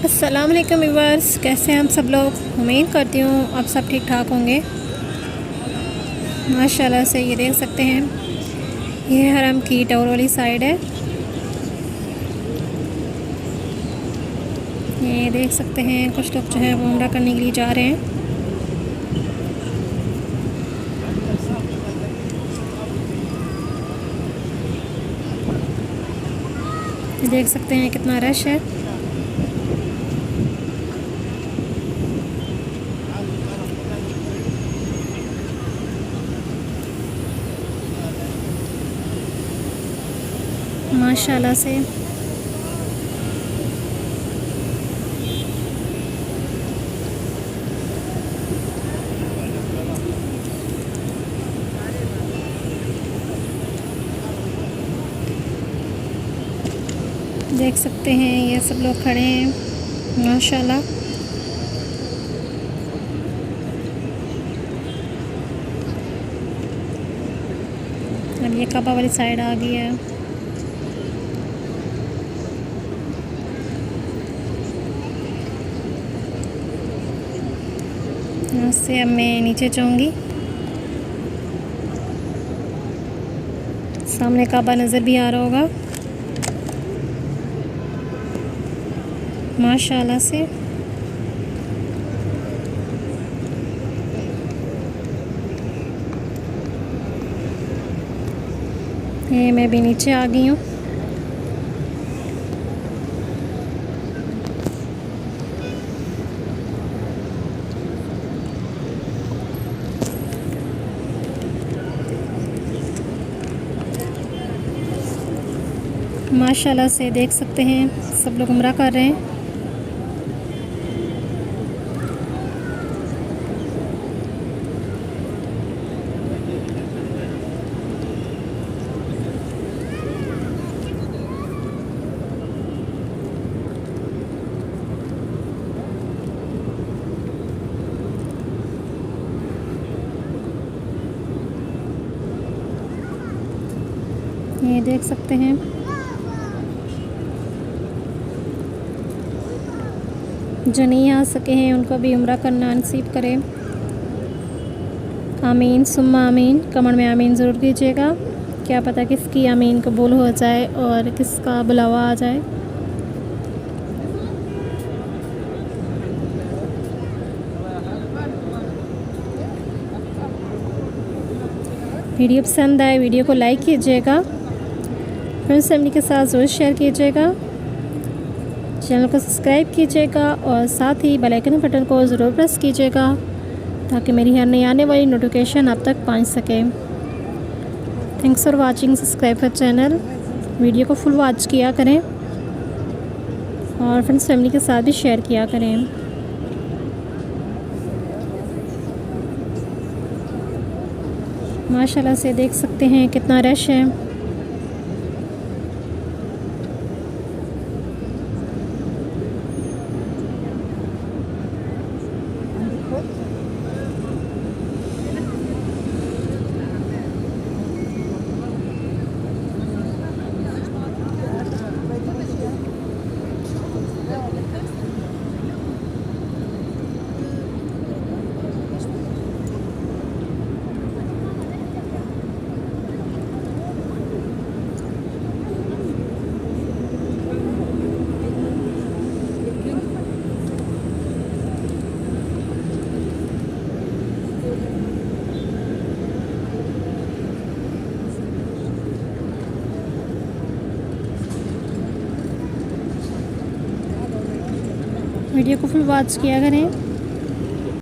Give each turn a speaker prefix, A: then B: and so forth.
A: अस्सलाम वालेकुम व्यूअर्स, कैसे हैं हम सब लोग। उम्मीद करती हूँ आप सब ठीक ठाक होंगे। माशाल्लाह से ये देख सकते हैं, ये हरम की टावर वाली साइड है। ये देख सकते हैं कुछ लोग जो है वो उम्रा करने के लिए जा रहे हैं। देख सकते हैं कितना रश है। माशाल्लाह से देख सकते हैं ये सब लोग खड़े हैं। माशाल्लाह अब ये काबा वाली साइड आ गई है। यहाँ से अब मैं नीचे जाऊंगी। सामने काबा नज़र भी आ रहा होगा। माशाल्लाह से ये मैं भी नीचे आ गई हूँ। माशाल्लाह से देख सकते हैं सब लोग उम्रा कर रहे हैं। ये देख सकते हैं जो नहीं आ सके हैं उनको भी उम्रा करना नसीब करे। आमीन सुम्मा आमीन। कमेंट में आमीन ज़रूर कीजिएगा। क्या पता किसकी आमीन कबूल हो जाए और किसका बुलावा आ जाए। वीडियो पसंद आए वीडियो को लाइक कीजिएगा, फ्रेंड्स फैमिली के साथ ज़रूर शेयर कीजिएगा, चैनल को सब्सक्राइब कीजिएगा और साथ ही बेल आइकन बटन को ज़रूर प्रेस कीजिएगा ताकि मेरी हर नई आने वाली नोटिफिकेशन आप तक पहुंच सके। Thanks for watching, subscribe for channel. Video को फुल वॉच किया करें और फ्रेंड्स फैमिली के साथ भी शेयर किया करें। माशाल्लाह से देख सकते हैं कितना रश है। वीडियो को फुल वॉच किया करें।